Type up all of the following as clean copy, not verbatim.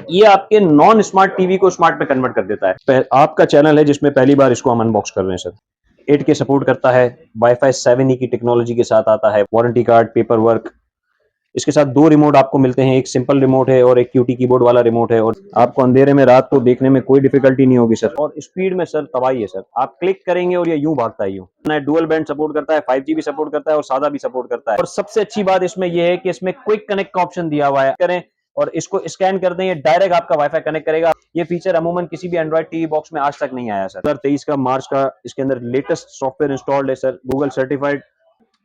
ये आपके non smart TV को स्मार्ट में कन्वर्ट कर देता है। आपका चैनल है जिसमें पहली बार इसको हम अनबॉक्स कर रहे हैं सर। 8K सपोर्ट करता है, वाईफाई 7E की टेक्नोलॉजी के साथ आता है, वारंटी कार्ड, पेपर वर्क। इसके साथ 2 रिमोट आपको मिलते हैं, एक सिंपल रिमोट है और एक QT कीबोर्ड वाला रिमोट है, और आपको अंधेरे में रात को देखने में कोई डिफिकल्टी नहीं होगी सर। और स्पीड में सर तबाही है सर, आप क्लिक करेंगे और ये यूं भागता है यूं। डुअल बैंड सपोर्ट करता है, 5G भी सपोर्ट करता है और सादा भी सपोर्ट करता है। और सबसे अच्छी बात इसमें यह है कि इसमें क्विक कनेक्ट का ऑप्शन दिया हुआ है, करें और इसको स्कैन कर दें, ये डायरेक्ट आपका वाईफाई कनेक्ट करेगा। ये फीचर अमूमन किसी भी एंड्रॉइड टीवी बॉक्स में आज तक नहीं आया सर। 2023 का मार्च का इसके अंदर लेटेस्ट सॉफ्टवेयर इंस्टॉल्ड है सर, गूगल सर्टिफाइड।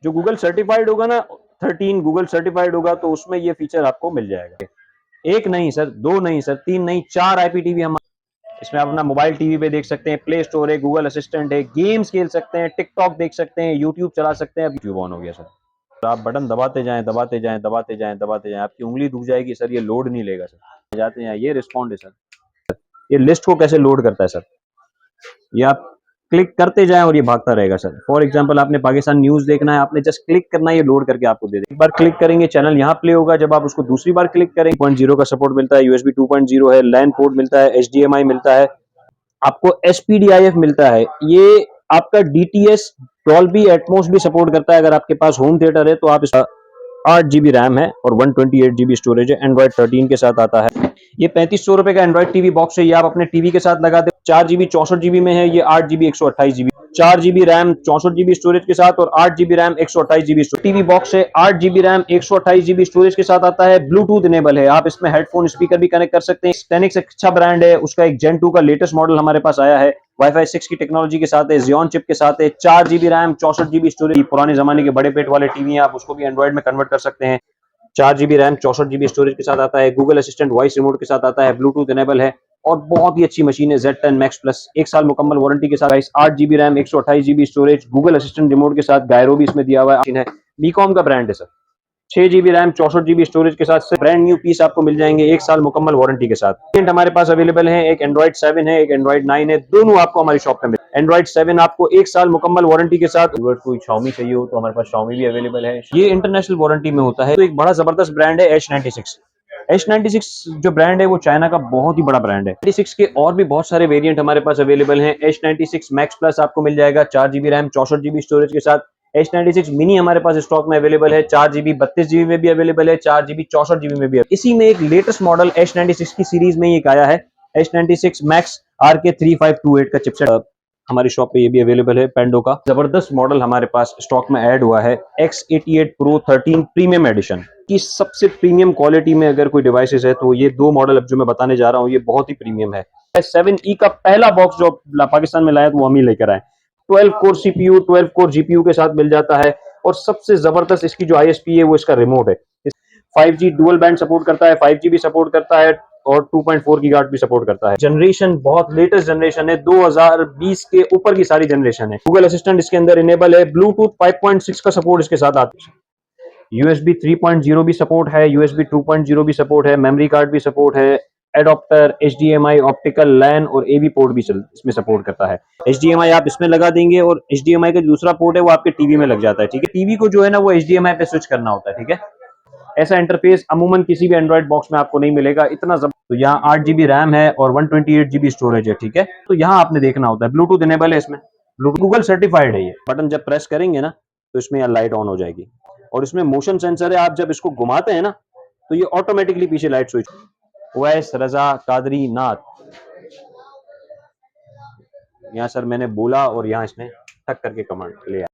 जो गूगल सर्टिफाइड होगा ना, 13 गूगल सर्टिफाइड होगा, तो उसमें ये फीचर आपको मिल जाएगा। एक नहीं सर, 2 नहीं सर, 3 नहीं, 4 IPTV हम इसमें आप अपना मोबाइल टीवी पे देख सकते हैं, प्ले स्टोर है, गूगल असिस्टेंट है, गेम्स खेल सकते हैं, टिकटॉक देख सकते हैं, यूट्यूब चला सकते हैं। अब यूट्यूब ऑन हो गया सर, तो आप बटन दबाते जाएं, दबाते जाएं, दबाते जाएं, दबाते जाएं, आपकी उंगली दुख जाएगी सर, ये लोड नहीं लेगा सर। जाते हैं, ये रिस्पॉन्ड है सर। ये लिस्ट को कैसे लोड करता है सर, ये आप क्लिक करते जाएं और ये भागता रहेगा सर। फॉर एग्जांपल आपने पाकिस्तान न्यूज़ देखना है, आपने जस्ट क्लिक करना है, ये लोड करके आपको दे देगा। एक बार क्लिक करेंगे चैनल यहाँ प्ले होगा, जब आप उसको दूसरी बार क्लिक करेंगे 2.0 का सपोर्ट मिलता है, USB 2.0 है, लैन पोर्ट मिलता है, HDMI मिलता है, आपको SPDIF मिलता है। ये आपका DTS डॉल्बी एटमॉस भी सपोर्ट करता है। अगर आपके पास होम थिएटर है तो आप इस 8GB रैम है और 128GB स्टोरेज है, एंड्रॉइड 13 के साथ आता है। ये 3500 का एंड्रॉइड टीवी बॉक्स है, ये आप अपने टीवी के साथ लगा दे। 4GB 64GB में है, ये 8GB 128GB, 4GB RAM 64GB storage के साथ और 8GB RAM 128GB TV box है। 8GB रैम 128GB स्टोरेज के साथ आता है, ब्लूटूथ इनेबल है, आप इसमें हेडफोन स्पीकर भी कनेक्ट कर सकते हैं। टेनिक्स एक अच्छा ब्रांड है, उसका एक Gen 2 का लेटेस्ट मॉडल हमारे पास आया है, वाईफाई 6 की टेक्नोलॉजी के साथ है, Xeon चिप के साथ है, 4GB रैम 64GB स्टोरेज। पुराने जमाने के बड़े पेट वाले टीवी आप उसको भी एंड्रॉइड में कन्वर्ट कर सकते हैं। 4GB रैम 64GB स्टोरेज के साथ आता है, गूगल असिस्टेंट वॉइस रिमोट के साथ आता है, ब्लूटूथ इनेबल है और बहुत ही अच्छी मशीन है। Z10 Max प्लस 1 साल मुकम्मल वारंटी के साथ, 8GB RAM 128GB storage, Google assistant remote के साथ, गायरो भी इसमें दिया हुआ है। बीकॉम का ब्रांड है sir, 6GB RAM 64GB storage के साथ ब्रांड न्यू पीस आपको मिल जाएंगे 1 साल मुकम्मल वारंटी के साथ। हमारे पास अवेलेबल है, एक एंड्रॉइड 7 है, एक एंड्रॉइड 9 है, दोनों आपको हमारी शॉप पे मिले। एंड्रॉइड 7 आपको 1 साल मुकम्मल वारंटी के साथ। अगर कोई Xiaomi चाहिए हो तो हमारे पास Xiaomi भी अवेलेबल है, ये इंटरनेशनल वारंटी में होता है। तो एक बड़ा जबरदस्त ब्रांड है H96। H96 जो ब्रांड है वो चाइना का बहुत ही बड़ा ब्रांड है। 96 के और भी बहुत सारे वेरिएंट हमारे पास अवेलेबल हैं। H96 Max प्लस आपको मिल जाएगा 4GB रैम 64GB स्टोरेज के साथ। H96 मिनी हमारे पास स्टॉक में अवेलेबल है, 4GB 32GB में भी अवेलेबल है, 4GB 64GB में भी है। इसी में एक लेटेस्ट मॉडल H96 की सीरीज में एक आया है, H96 Max RK3528 का चिपसेट हमारी शॉप पे ये भी अवेलेबल है। पेंडो का जबरदस्त मॉडल हमारे पास स्टॉक में ऐड हुआ है, X88 Pro 13 प्रीमियम एडिशन की सबसे प्रीमियम क्वालिटी में अगर कोई डिवाइसेस है तो ये 2 मॉडल अब जो मैं बताने जा रहा हूँ ये बहुत ही प्रीमियम है। 7E का पहला बॉक्स जो पाकिस्तान में लाया तो वो हम ही लेकर आए। 12 कोर CPU 12 कोर GPU के साथ मिल जाता है और सबसे जबरदस्त इसकी जो ISP है वो इसका रिमोट है। 5G डुअल बैंड सपोर्ट करता है, 5G भी सपोर्ट करता है और 2.4 गीगाहर्ट्ज भी सपोर्ट करता है। जनरेशन बहुत लेटेस्ट जनरेशन है, 2020 के ऊपर की सारी जनरेशन है। गूगल असिस्टेंट इसके अंदर इनेबल है, ब्लूटूथ 5.6 का सपोर्ट इसके साथ आता है, USB 3.0 भी सपोर्ट है, USB 2.0 भी सपोर्ट है, मेमोरी कार्ड भी सपोर्ट है, एडॉप्टर, HDMI, ऑप्टिकल, लैन और AV पोर्ट भी इसमें सपोर्ट करता है। HDMI आप इसमें लगा देंगे और HDMI का दूसरा पोर्ट है वो आपके टीवी में लग जाता है, ठीक है। टीवी को जो है ना वो HDMI पे स्विच करना होता है, ठीक है। ऐसा इंटरफेस अमूमन किसी भी एंड्रॉइड बॉक्स में आपको नहीं मिलेगा, इतना तो यहाँ 8GB रैम है और 128GB स्टोरेज है, ठीक है। तो यहाँ आपने देखना होता है, ब्लूटूथ इनेबल है इसमें, गूगल सर्टिफाइड है ये। बटन जब प्रेस करेंगे ना तो इसमें यहाँ लाइट ऑन हो जाएगी और इसमें मोशन सेंसर है, आप जब इसको घुमाते हैं ना तो ये ऑटोमेटिकली पीछे लाइट स्विच। वैस रजा कादरी नाथ, यहाँ सर मैंने बोला और यहाँ इसने ठक करके कमांड ले आया।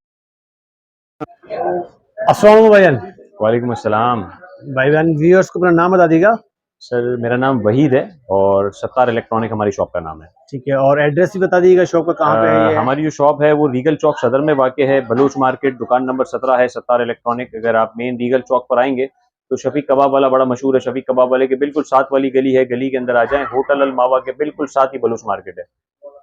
अस्सलाम भाईजान। वालेकुम अस्सलाम भाईजान, व्यूअर्स को अपना नाम बता दीजिएगा। सर मेरा नाम वहीद है और सत्तार इलेक्ट्रॉनिक हमारी शॉप का नाम है। ठीक है, और एड्रेस भी बता दीजिएगा शॉप का कहाँ पे है ये? हमारी जो शॉप है वो रीगल चौक सदर में वाक़ है, बलूच मार्केट दुकान नंबर 17 है, सत्तार इलेक्ट्रॉनिक। अगर आप मेन रीगल चौक पर आएंगे तो शफीक कबाब वाला बड़ा मशहूर है, शफीक कबाब वाले के बिल्कुल साथ वाली गली है, गली के अंदर आ जाएं, होटल अल मावा के बिल्कुल साथ ही बलूच मार्केट है।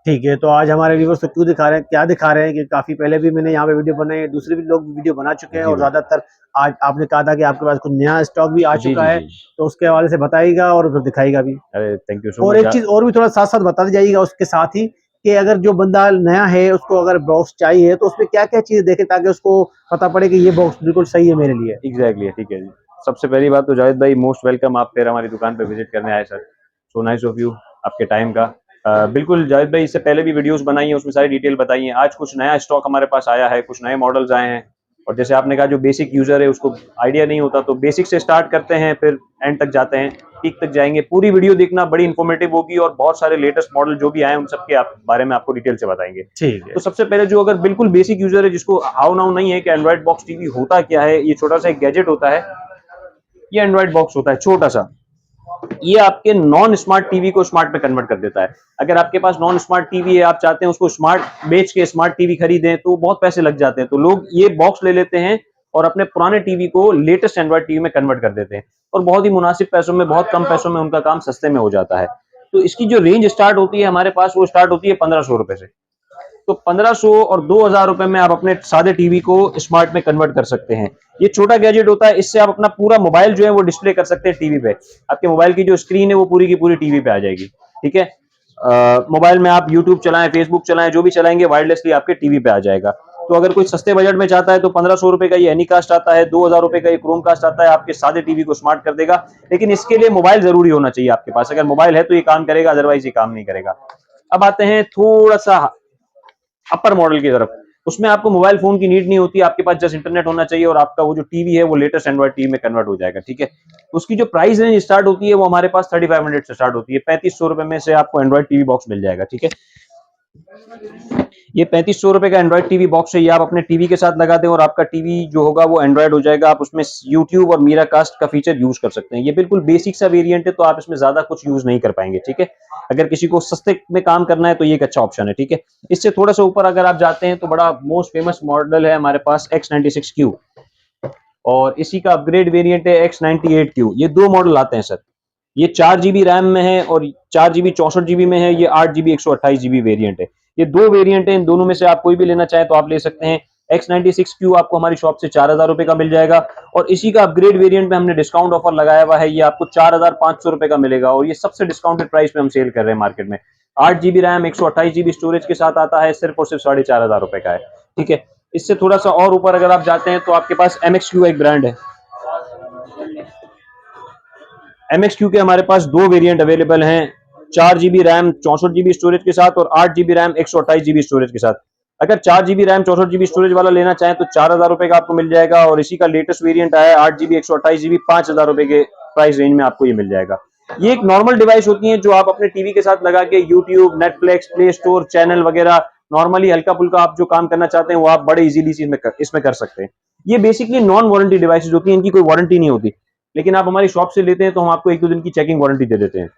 ठीक है, तो आज हमारे व्यूअर्स को क्यों दिखा रहे हैं, क्या दिखा रहे हैं कि काफी पहले भी मैंने यहाँ पे वीडियो बनाई, दूसरे भी लोग वीडियो बना चुके हैं और ज्यादातर आज आपने कहा था कि आपके पास कुछ नया स्टॉक भी आ चुका है, तो उसके हवाले से बताइएगा और फिर दिखाएगा भी। अरे थैंक यू सो मच। और एक चीज और भी थोड़ा साथ साथ बता जाइएगा उसके साथ ही कि अगर जो बंदा नया है उसको अगर बॉक्स चाहिए तो उसमें क्या क्या चीजें देखे ताकि उसको पता पड़े कि ये बॉक्स बिल्कुल सही है मेरे लिए। एग्जैक्टली, ठीक है जी। सबसे पहली बात तो जावेद भाई मोस्ट वेलकम, आप फिर हमारी दुकान पे विजिट करने आए sir. So nice of you आपके टाइम का। बिल्कुल जाहिद भाई, इससे पहले भी वीडियोस बनाई हैं, उसमें सारी डिटेल बताई है। आज कुछ नया स्टॉक हमारे पास आया है, कुछ नए मॉडल्स आए हैं, और जैसे आपने कहा जो बेसिक यूजर है उसको आइडिया नहीं होता, तो बेसिक से स्टार्ट करते हैं, फिर एंड तक जाते हैं, पीक तक जाएंगे। पूरी वीडियो देखना, बड़ी इन्फॉर्मेटिव होगी, और बहुत सारे लेटेस्ट मॉडल जो भी आए हैं उन सब के बारे में आपको डिटेल से बताएंगे। ठीक है। तो सबसे पहले जो अगर बिल्कुल बेसिक यूजर है, जिसको हाउ नाउ नहीं है कि एंड्रॉइड बॉक्स टीवी होता क्या है, ये छोटा सा एक गैजेट होता है, ये एंड्रॉइड बॉक्स होता है छोटा सा। ये आपके नॉन स्मार्ट टीवी को स्मार्ट में कन्वर्ट कर देता है। अगर आपके पास नॉन स्मार्ट टीवी है, आप चाहते हैं उसको स्मार्ट बेच के स्मार्ट टीवी खरीदें, तो बहुत पैसे लग जाते हैं, तो लोग ये बॉक्स ले लेते हैं और अपने पुराने टीवी को लेटेस्ट एंड्रॉइड टीवी में कन्वर्ट कर देते हैं, और बहुत ही मुनासिब पैसों में, बहुत कम पैसों में उनका काम सस्ते में हो जाता है। तो इसकी जो रेंज स्टार्ट होती है हमारे पास, वो स्टार्ट होती है 1500 रुपए से। तो 1500 और 2000 रुपए में आप अपने सादे टीवी को स्मार्ट में कन्वर्ट कर सकते हैं। ये छोटा गैजेट होता है, इससे आप अपना पूरा मोबाइल जो है वो डिस्प्ले कर सकते हैं टीवी पे। आपके मोबाइल की जो स्क्रीन है वो पूरी की पूरी टीवी पे आ जाएगी। ठीक है, मोबाइल में आप यूट्यूब चलाएं, फेसबुक चलाएं, जो भी चलाएंगे वायरलेसली आपके टीवी पे आ जाएगा। तो अगर कोई सस्ते बजट में चाहता है तो 1500 रुपए का ये एनीकास्ट आता है, 2000 रुपए का ये क्रोमकास्ट आता है, आपके सादे टीवी को स्मार्ट कर देगा। लेकिन इसके लिए मोबाइल जरूरी होना चाहिए आपके पास। अगर मोबाइल है तो ये काम करेगा, अदरवाइज ये काम नहीं करेगा। अब आते हैं थोड़ा सा अपर मॉडल की तरफ। उसमें आपको मोबाइल फोन की नीड नहीं होती, आपके पास जस्ट इंटरनेट होना चाहिए, और आपका वो जो टीवी है वो लेटेस्ट एंड्रॉइड टीवी में कन्वर्ट हो जाएगा। ठीक है, उसकी जो प्राइस रेंज स्टार्ट होती है वो हमारे पास 3500 से स्टार्ट होती है। 3500 रुपए में से आपको एंड्रॉइड टीवी बॉक्स मिल जाएगा। ठीक है, ये 3500 रुपए का एंड्रॉइड टीवी बॉक्स है, ये आप अपने टीवी के साथ लगा दें और आपका टीवी जो होगा वो एंड्रॉइड हो जाएगा। आप उसमें यूट्यूब और मीरा कास्ट का फीचर यूज कर सकते हैं। ये बिल्कुल बेसिक सा वेरिएंट है, तो आप इसमें ज्यादा कुछ यूज नहीं कर पाएंगे। ठीक है, अगर किसी को सस्ते में काम करना है तो ये एक अच्छा ऑप्शन है। ठीक है, इससे थोड़ा सा ऊपर अगर आप जाते हैं तो बड़ा मोस्ट फेमस मॉडल है हमारे पास X96Q, और इसी का अपग्रेड वेरिएंट है X98Q। ये दो मॉडल आते हैं सर। ये 4 GB रैम में है और 4 GB 64 GB में है। ये 8 GB 128 GB वेरिएंट है। ये दो वेरिएंट है, इन दोनों में से आप कोई भी लेना चाहें तो आप ले सकते हैं। X96Q आपको हमारी शॉप से 4000 रुपए का मिल जाएगा, और इसी का अपग्रेड वेरिएंट में हमने डिस्काउंट ऑफर लगाया हुआ है, ये आपको 4500 रुपए का मिलेगा, और ये सबसे डिस्काउंटेड प्राइस पे हम सेल कर रहे हैं मार्केट में। 8 GB रैम 128 GB स्टोरेज के साथ आता है, सिर्फ और सिर्फ 4500 रुपए का है। ठीक है, इससे थोड़ा सा और ऊपर अगर आप जाते हैं तो आपके पास MXQ एक ब्रांड है। MXQ के हमारे पास दो वेरिएंट अवेलेबल हैं, 4 GB रैम 64 GB स्टोरेज के साथ, और 8 GB रैम 128 GB स्टोरेज के साथ। अगर 4 GB रैम 64 GB स्टोरेज वाला लेना चाहें तो 4000 रुपए का आपको मिल जाएगा, और इसी का लेटेस्ट वेरिएंट आया है 8 GB 128 GB, 5000 रुपए के प्राइस रेंज में आपको ये मिल जाएगा। ये एक नॉर्मल डिवाइस होती है जो आप अपने टीवी के साथ लगा के YouTube, Netflix, play store, channel वगैरह नॉर्मली हल्का फुल्का आप जो काम करना चाहते हैं वो आप बड़े इजीली इसमें कर सकते हैं। ये बेसिकली नॉन वारंटी डिवाइसेज होती हैं, इनकी कोई वारंटी नहीं होती, लेकिन आप हमारी शॉप से लेते हैं तो हम आपको 1-2 दिन की चेकिंग वारंटी दे देते हैं।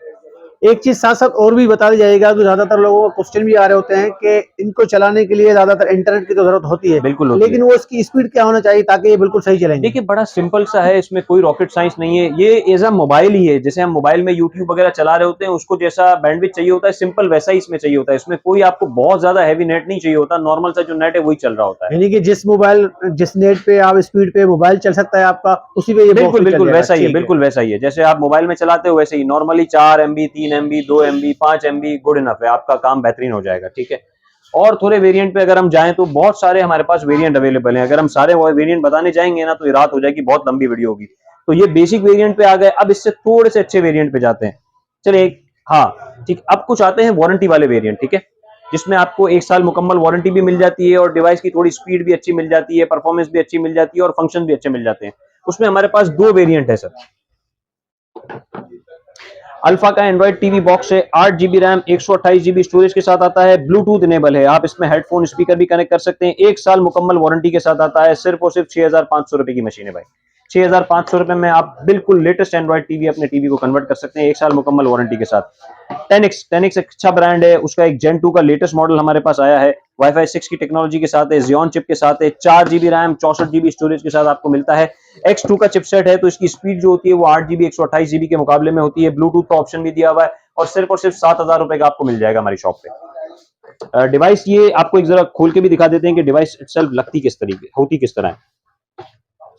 एक चीज साथ साथ और भी बता दी जाएगा, तो ज्यादातर लोगों को क्वेश्चन भी आ रहे होते हैं कि इनको चलाने के लिए ज्यादातर इंटरनेट की तो जरूरत होती है, बिल्कुल होती लेकिन है। वो इसकी स्पीड क्या होना चाहिए ताकि ये बिल्कुल सही चलेंगे। देखिए बड़ा सिंपल सा है, इसमें कोई रॉकेट साइंस नहीं है। ये एज अ मोबाइल ही है, जैसे हम मोबाइल में यूट्यूब वगैरह चला रहे होते हैं, उसको जैसा बैंडविड्थ चाहिए होता है, सिंपल वैसा ही इसमें चाहिए होता है। इसमें कोई आपको बहुत ज्यादा हैवी नेट नहीं चाहिए होता, नॉर्मल सा जो नेट है वही चल रहा होता है। यानी कि जिस नेट पे आप स्पीड पे मोबाइल चल सकता है आपका, उसी पे ये बॉक्स बिल्कुल भी चल बिल्कुल जाएगा। वैसा ही है, ठीक बिल्कुल वैसा ही है, जैसे आप मोबाइल में चलाते हो वैसे ही normally 4 MB 3 MB 2 MB 5 MB good enough है, आपका काम बेहतरीन हो जाएगा। ठीक है, और थोड़े वेरिएंट पे अगर हम जाएं तो बहुत सारे हमारे पास वेरिएंट अवेलेबल हैं। अगर हम सारे वेरिएंट बताने जाएंगे ना तो ये रात हो जाएगी, बहुत लंबी वीडियो होगी। तो ये बेसिक वेरिएंट पे आ गए, अब इससे थोड़े से अच्छे वेरिएंट पे जाते हैं। चलिए हाँ ठीक, अब कुछ आते हैं वारंटी वाले वेरिएंट। ठीक है, जिसमें आपको 1 साल मुकम्मल वारंटी भी मिल जाती है, और डिवाइस की थोड़ी स्पीड भी अच्छी मिल जाती है, परफॉर्मेंस भी अच्छी मिल जाती है, और फंक्शन भी अच्छे मिल जाते हैं। उसमें हमारे पास दो वेरिएंट है सर। अल्फा का एंड्रॉइड टीवी बॉक्स है, 8 GB रैम 128 GB स्टोरेज के साथ आता है, ब्लूटूथ इनेबल है, आप इसमें हेडफोन स्पीकर भी कनेक्ट कर सकते हैं। 1 साल मुकम्मल वारंटी के साथ आता है, सिर्फ और सिर्फ 6500 रुपए की मशीन है भाई। 6500 रुपए में आप बिल्कुल लेटेस्ट एंड्रॉइड टीवी अपने टीवी को कन्वर्ट कर सकते हैं, 1 साल मुकम्मल वारंटी के साथ। 10X एक अच्छा ब्रांड है, उसका एक Gen 2 का लेटेस्ट मॉडल हमारे पास आया है, Wi-Fi 6 की टेक्नोलॉजी के साथ है, Xeon चिप के साथ है, 4 GB रैम 64 GB स्टोरेज के साथ आपको मिलता है। X2 का चिपसेट है, तो इसकी स्पीड जो होती है वो 8 GB 128 GB के मुकाबले में होती है। ब्लूटूथ का ऑप्शन भी दिया हुआ है, और सिर्फ 7000 रुपए का आपको मिल जाएगा हमारी शॉप पे। डिवाइस ये आपको एक जरा खोल के भी दिखा देते हैं कि डिवाइस इटसेल्फ लगती किस तरीके होती किस तरह है।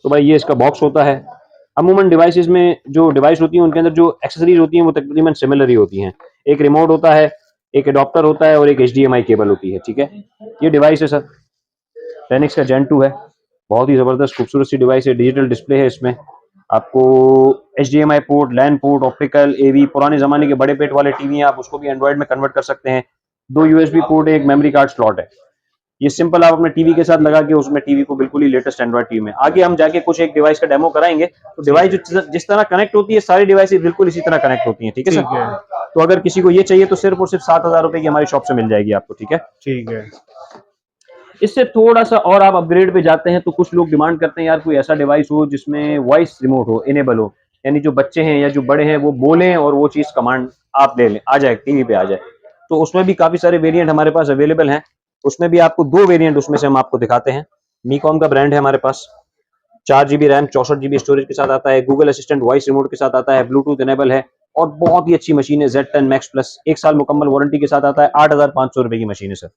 तो भाई ये इसका बॉक्स होता है। अमूमन डिवाइसेस में जो डिवाइस होती है उनके अंदर जो एक्सेसरीज होती हैं वो तकरीबन सिमिलर ही होती हैं। एक रिमोट होता है, एक एडॉप्टर होता है, और एक HDMI केबल होती है। ठीक है, ये डिवाइस है सर, 10X का Gen 2 है, बहुत ही जबरदस्त खूबसूरत सी डिवाइस है, डिजिटल डिस्प्ले है इसमें, आपको HDMI port, LAN port, optical, AV, पुराने जमाने के बड़े पेट वाले टीवी हैं, आप उसको भी एंड्रॉइड में कन्वर्ट कर सकते हैं। 2 USB पोर्ट है, एक मेमोरी कार्ड स्लॉट है। ये सिंपल आप अपने टीवी के साथ लगा के उसमें टीवी को बिल्कुल ही लेटेस्ट एंड्रॉइड टीवी में आगे हम जाके कुछ एक डिवाइस का डेमो कराएंगे। तो डिवाइस जिस तरह कनेक्ट होती है सारी डिवाइसेस बिल्कुल इसी तरह कनेक्ट होती हैं। ठीक है ठीक सर। है। तो अगर किसी को ये चाहिए तो सिर्फ और सिर्फ 7,000 रुपए की हमारी शॉप से मिल जाएगी आपको। ठीक है। ठीक है। इससे थोड़ा सा और आप अपग्रेड पे जाते हैं तो कुछ लोग डिमांड करते हैं यार कोई ऐसा डिवाइस हो जिसमें वॉइस रिमोट हो, इनेबल हो, यानी जो बच्चे हैं या जो बड़े हैं वो बोलें और वो चीज कमांड आप ले लें, आ जाए टीवी पे आ जाए। तो उसमें भी काफी सारे वेरिएंट हमारे पास अवेलेबल हैं। उसमें भी आपको 2 वेरिएंट उसमें से हम आपको दिखाते हैं। मीकॉम का ब्रांड है हमारे पास। 4 GB रैम, 64 GB स्टोरेज के साथ आता है। गूगल असिस्टेंट वॉइस रिमोट के साथ आता है। ब्लूटूथ इनेबल है और बहुत ही अच्छी मशीन है। Z10 Max प्लस 1 साल मुकम्मल वारंटी के साथ आता है। 8,500 रुपए की मशीन है सर।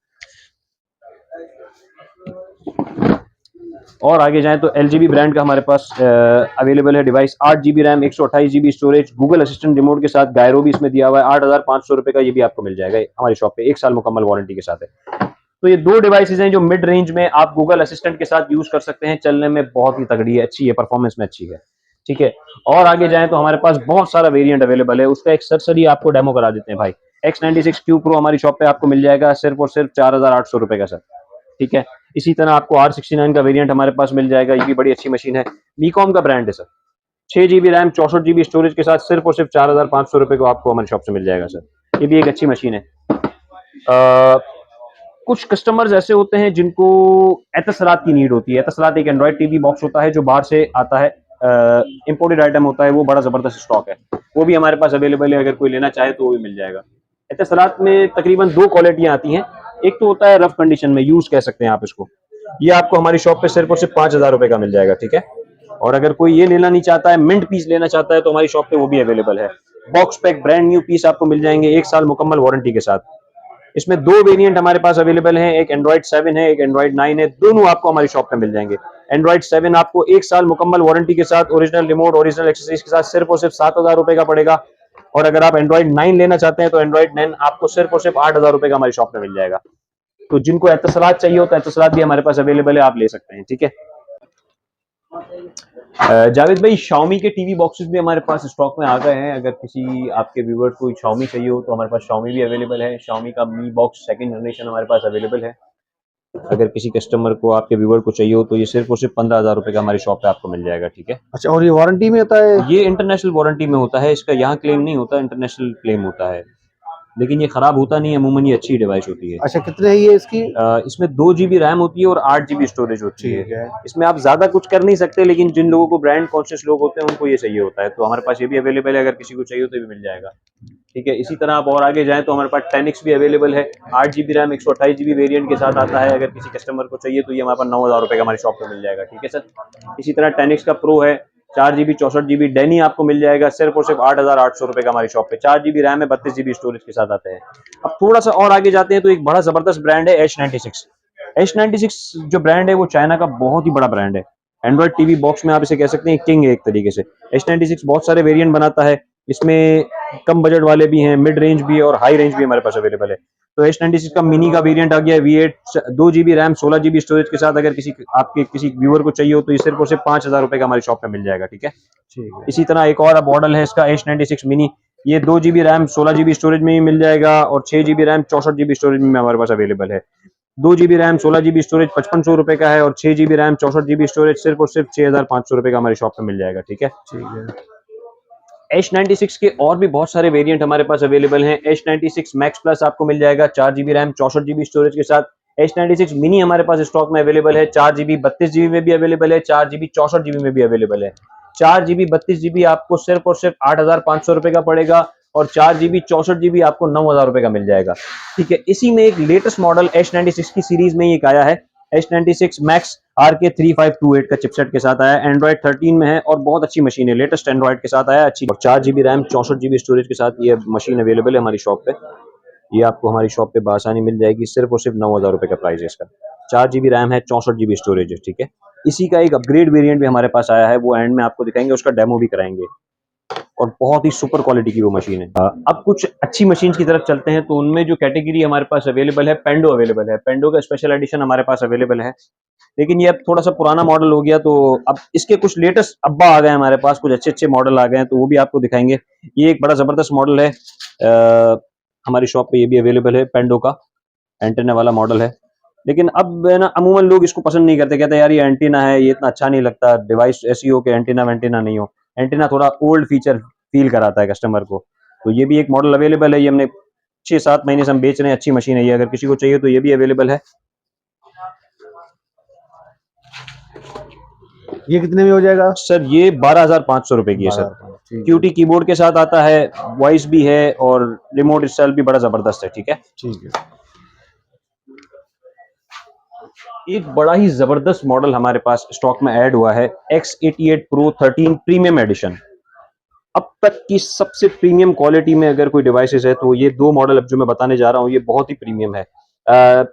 और आगे जाएं तो LGB ब्रांड का हमारे पास अवेलेबल है device. 8 GB RAM, 128 GB storage, Google assistant remote के साथ, गायरो भी इसमें दिया हुआ है। 8,500 रुपए का ये भी आपको मिल जाएगा हमारी शॉप पे। 1 साल मुकम्मल वारंटी के साथ है। तो ये 2 डिवाइसेज हैं जो मिड रेंज में आप गूगल असिस्टेंट के साथ यूज कर सकते हैं। चलने में बहुत ही तगड़ी है, अच्छी है, परफॉर्मेंस में अच्छी है। ठीक है। और आगे जाएं तो हमारे पास बहुत सारा वेरिएंट अवेलेबल है। उसका एक सरसरी आपको डेमो करा देते हैं भाई। X96 Q Pro हमारी शॉप पे आपको मिल जाएगा सिर्फ और सिर्फ 4,800 रुपए का सर। ठीक है। इसी तरह आपको R69 का वेरिएंट हमारे पास मिल जाएगा। ये भी बड़ी अच्छी मशीन है। मीकॉम का ब्रांड है sir. 6 GB RAM, 64 GB storage के साथ सिर्फ और सिर्फ 4,500 रुपए को आपको हमारी शॉप से मिल जाएगा सर। ये भी एक अच्छी मशीन है। कुछ कस्टमर्स ऐसे होते हैं जिनको एतसलात की नीड होती है। एतसलात एक एंड्रॉइड टीवी बॉक्स होता है जो बाहर से आता है, इंपोर्टेड आइटम होता है, वो बड़ा जबरदस्त स्टॉक है। वो भी हमारे पास अवेलेबल है, अगर कोई लेना चाहे तो वो भी मिल जाएगा। एतसलात में तकरीबन 2 क्वालिटियां आती हैं। एक तो होता है रफ कंडीशन में, यूज कह सकते हैं आप इसको। ये आपको हमारी शॉप पे सिर्फ और सिर्फ 5,000 रुपए का मिल जाएगा। ठीक है। और अगर कोई ये लेना नहीं चाहता है, मिंट पीस लेना चाहता है, तो हमारी शॉप पे वो भी अवेलेबल है। Box pack brand new piece आपको मिल जाएंगे 1 साल मुकम्मल वारंटी के साथ। इसमें 2 वेरिएंट हमारे पास अवेलेबल हैं। एक एंड्रॉइड 7 है, एक एंड्रॉइड 9 है। दोनों आपको हमारी शॉप पे मिल जाएंगे। एंड्रॉइड 7 आपको 1 साल मुकम्मल वारंटी के साथ, ओरिजिनल रिमोट, ओरिजिनल एक्सेसरीज के साथ सिर्फ और सिर्फ 7,000 रुपए का पड़ेगा। और अगर आप एंड्रॉइड 9 लेना चाहते हैं तो एंड्रॉइड 9 आपको सिर्फ और सिर्फ 8,000 रुपए का हमारी शॉप पे मिल जाएगा। तो जिनको एतसलात चाहिए होता है, एतसलात भी हमारे पास अवेलेबल है, आप ले सकते हैं। ठीक है। जावेद भाई, Xiaomi के टीवी बॉक्सेस भी हमारे पास स्टॉक में आ गए हैं। अगर किसी आपके व्यूअर्स को Xiaomi चाहिए हो तो हमारे पास Xiaomi भी अवेलेबल है। Xiaomi का Mi बॉक्स 2nd जनरेशन हमारे पास अवेलेबल है। अगर किसी कस्टमर को, आपके व्यूअर को चाहिए हो तो ये सिर्फ और सिर्फ 15,000 रुपए का हमारी शॉप पे आपको मिल जाएगा। ठीक है। अच्छा, और ये वारंटी में होता है? ये इंटरनेशनल वारंटी में होता है। इसका यहाँ क्लेम नहीं होता, इंटरनेशनल क्लेम होता है। लेकिन ये खराब होता नहीं है, अमूमन ये अच्छी डिवाइस होती है। अच्छा, कितने है ये इसकी? इसमें 2 GB रैम होती है और 8 GB स्टोरेज होती है। ठीक है। इसमें आप ज्यादा कुछ कर नहीं सकते, लेकिन जिन लोगों को ब्रांड कॉन्शियस लोग होते हैं उनको ये चाहिए होता है, तो हमारे पास ये भी अवेलेबल है। अगर किसी को चाहिए तो ये भी मिल जाएगा। ठीक है। इसी तरह आप और आगे जाएं तो हमारे पास 10X भी अवेलेबल है। 8 GB रैम, 128 GB वेरिएंट के साथ आता है। अगर किसी कस्टमर को चाहिए तो ये हमारे पास 9,000 रुपए का हमारी शॉप पे मिल जाएगा। ठीक है सर। इसी तरह 10X का प्रो है, 4 GB 64 GB डैनी आपको मिल जाएगा सिर्फ और सिर्फ 8,800 रुपए का हमारी शॉप पे। 4 GB रैम है, 32 GB स्टोरेज के साथ आता है। अब थोड़ा सा और आगे जाते हैं तो एक बड़ा जबरदस्त ब्रांड है H96। H96 जो ब्रांड है वो चाइना का बहुत ही बड़ा ब्रांड है। एंड्रॉइड टीवी बॉक्स में आप इसे कह सकते हैं किंग है एक तरीके से। H96 बहुत सारे वेरिएंट बनाता है। इसमें कम बजट वाले भी हैं, मिड रेंज भी है और हाई रेंज भी हमारे पास अवेलेबल है। तो H96 का मिनी का वेरिएंट आ गया है V8, 2 GB RAM, 16 GB storage के साथ। अगर आपके किसी व्यूअर को चाहिए हो तो ये सिर्फ और सिर्फ 5,000 रुपए का हमारी शॉप पे मिल जाएगा। ठीक है। ठीक है। इसी तरह एक और मॉडल है इसका H96 मिनी। ये 2 GB रैम, 16 GB स्टोरेज में ही मिल जाएगा और 6 GB रैम, 64 GB स्टोरेज में हमारे पास अवेलेबल है। 2 GB रैम, 16 GB स्टोरेज 5,500 रुपए का है और 6 GB रैम, 64 GB स्टोरेज सिर्फ और सिर्फ 6,500 रुपए का हमारी शॉप पे मिल जाएगा। ठीक है। ठीक है। H96 के और भी बहुत सारे वेरिएंट हमारे पास अवेलेबल हैं। H96 मैक्स प्लस आपको मिल जाएगा 4 GB रैम, 64 GB स्टोरेज के साथ। H96 मिनी हमारे पास स्टॉक में अवेलेबल है। 4 GB 32 GB में भी अवेलेबल है, 4 GB 64 GB में भी अवेलेबल है। 4 GB 32 GB आपको सिर्फ और सिर्फ 8,500 रुपए का पड़ेगा और 4 GB 64 GB आपको 9,000 रुपए का मिल जाएगा। ठीक है। इसी में एक लेटेस्ट मॉडल H96 की सीरीज में ही एक आया है, H96 मैक्स RK3528 का चिपसेट के साथ आया। एंड्रॉइड 13 में है और बहुत अच्छी मशीन है, लेटेस्ट एंड्रॉइड के साथ आया, अच्छी। और 4 GB रैम, 64 GB स्टोरेज के साथ ये मशीन अवेलेबल है हमारी शॉप पे। ये आपको हमारी शॉप पे बआसानी मिल जाएगी। सिर्फ और सिर्फ 9,000 रुपए का प्राइस है इसका। 4 GB रैम है, 64 GB स्टोरेज है। ठीक है। इसी का एक अपग्रेड वेरिएंट भी हमारे पास आया है, वो एंड में आपको दिखाएंगे, उसका डेमो भी कराएंगे। और बहुत ही सुपर क्वालिटी की वो मशीन है। अब कुछ अच्छी मशीन की तरफ चलते हैं, तो उनमें जो कैटेगरी हमारे पास अवेलेबल है, पेंडो अवेलेबल है। पेंडो का स्पेशल एडिशन हमारे पास अवेलेबल है, लेकिन ये अब थोड़ा सा पुराना मॉडल हो गया, तो अब इसके कुछ लेटेस्ट अब्बा आ गए हमारे पास, कुछ अच्छे अच्छे मॉडल आ गए हैं, तो वो भी आपको दिखाएंगे। ये एक बड़ा जबरदस्त मॉडल है, हमारी शॉप पे ये भी अवेलेबल है, पेंडो का एंटेना वाला मॉडल है। लेकिन अब है ना, अमूमन लोग इसको पसंद नहीं करते, कहते हैं यार ये एंटीना है, ये इतना अच्छा नहीं लगता, डिवाइस ऐसी हो कि एंटीना वेंटीना नहीं हो। एंटीना थोड़ा ओल्ड फीचर फील कराता है कस्टमर को। तो ये भी एक मॉडल अवेलेबल है, ये हमने 6-7 महीने से हम बेच रहे हैं, अच्छी मशीन है ये, अगर किसी को चाहिए तो ये भी अवेलेबल है। ये कितने में हो जाएगा सर ये 12,500 रुपए की है सर। 12,500, ठीक है। क्यूटी कीबोर्ड के साथ आता है, वॉइस भी है और रिमोट स्टाइल भी बड़ा जबरदस्त है, ठीक है। ठीक है। एक बड़ा ही जबरदस्त मॉडल हमारे पास स्टॉक में ऐड हुआ है, X88 Pro 13 प्रीमियम एडिशन। अब तक की सबसे प्रीमियम क्वालिटी में अगर कोई डिवाइसेस है तो ये दो मॉडल अब जो मैं बताने जा रहा हूँ ये बहुत ही प्रीमियम है।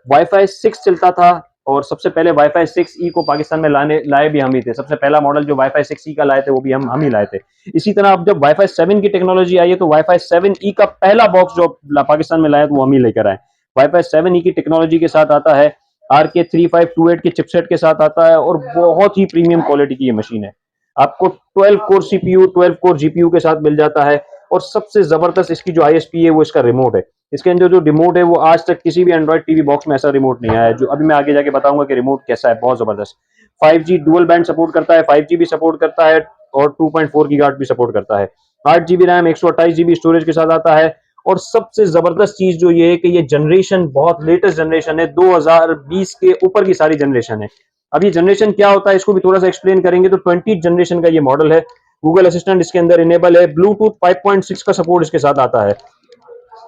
वाईफाई 6 चलता था, और सबसे पहले वाईफाई 6E को पाकिस्तान में लाए भी हम ही थे। सबसे पहला मॉडल जो वाईफाई 6E का लाए थे वो भी हम ही लाए थे। इसी तरह अब जब वाईफाई 7 की टेक्नोलॉजी आई है तो वाईफाई 7E का पहला बॉक्स जो पाकिस्तान में लाया तो वो हम ही लेकर आए। वाईफाई 7E की टेक्नोलॉजी के साथ आता है, RK3528 के चिपसेट के साथ आता है, और बहुत ही प्रीमियम क्वालिटी की ये मशीन है। आपको 12 कोर सीपीयू 12 कोर जीपीयू के साथ मिल जाता है, और सबसे जबरदस्त इसकी जो आईएसपी है वो इसका रिमोट है। इसके अंदर जो रिमोट है वो आज तक किसी भी एंड्रॉइड टीवी बॉक्स में ऐसा रिमोट नहीं आया है, जो अभी मैं आगे जाके बताऊंगा कि रिमोट कैसा है, बहुत जबरदस्त। 5G डुअल बैंड सपोर्ट करता है, 5G भी सपोर्ट करता है, और 2.4 गीगाहर्ट्ज भी सपोर्ट करता है। 8 GB रैम 128 GB स्टोरेज के साथ आता है। और सबसे जबरदस्त चीज जो ये है कि ये जनरेशन बहुत लेटेस्ट जनरेशन है, 2020 के ऊपर की सारी जनरेशन है। अब ये जनरेशन क्या होता है इसको भी थोड़ा सा एक्सप्लेन करेंगे। तो 20 जनरेशन का ये मॉडल है। गूगल असिस्टेंट इसके अंदर इनेबल है, ब्लूटूथ 5.6 का सपोर्ट इसके साथ आता है।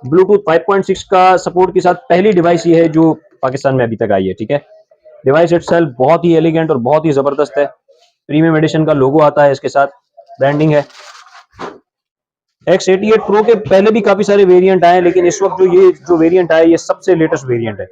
ब्लूटूथ 5.6 का सपोर्ट के साथ पहली डिवाइस ये है जो पाकिस्तान में अभी तक आई है, ठीक है। डिवाइस इटसेल्फ बहुत ही एलिगेंट और बहुत ही जबरदस्त है। प्रीमियम एडिशन का लोगो आता है इसके साथ, ब्रांडिंग है। X88 Pro के पहले भी काफी सारे वेरिएंट आए, लेकिन इस वक्त जो वेरिएंट आया ये सबसे लेटेस्ट वेरिएंट है।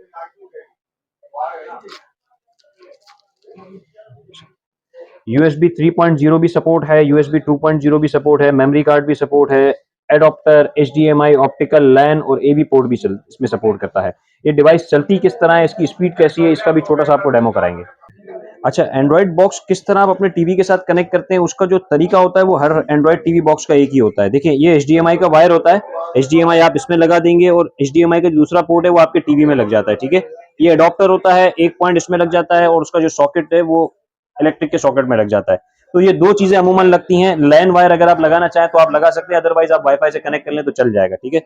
USB 3.0 भी सपोर्ट है, USB 2.0 भी सपोर्ट है, मेमोरी कार्ड भी सपोर्ट है, एडॉप्टर, HDMI, ऑप्टिकल, लैन और AV पोर्ट भी इसमें सपोर्ट करता है। ये डिवाइस चलती किस तरह है, इसकी स्पीड कैसी है, इसका भी छोटा सा आपको डेमो कराएंगे। अच्छा, एंड्रॉइड बॉक्स किस तरह आप अपने टीवी के साथ कनेक्ट करते हैं, उसका जो तरीका होता है वो हर एंड्रॉइड टीवी बॉक्स का एक ही होता है। देखिए ये HDMI का वायर होता है, HDMI आप इसमें लगा देंगे, और HDMI का दूसरा पोर्ट है वो आपके टीवी में लग जाता है, ठीक है। ये अडॉप्टर होता है, एक पॉइंट इसमें लग जाता है, और उसका जो सॉकेट है वो इलेक्ट्रिक के सॉकेट में लग जाता है। तो ये दो चीजें अमूमन लगती हैं। लैन वायर अगर आप लगाना चाहें तो आप लगा सकते हैं, अदरवाइज आप वाईफाई से कनेक्ट कर लें तो चल जाएगा, ठीक है।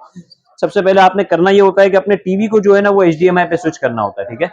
सबसे पहले आपने करना ये होता है कि अपने टीवी को जो है ना वो HDMI पे स्विच करना होता है, ठीक है।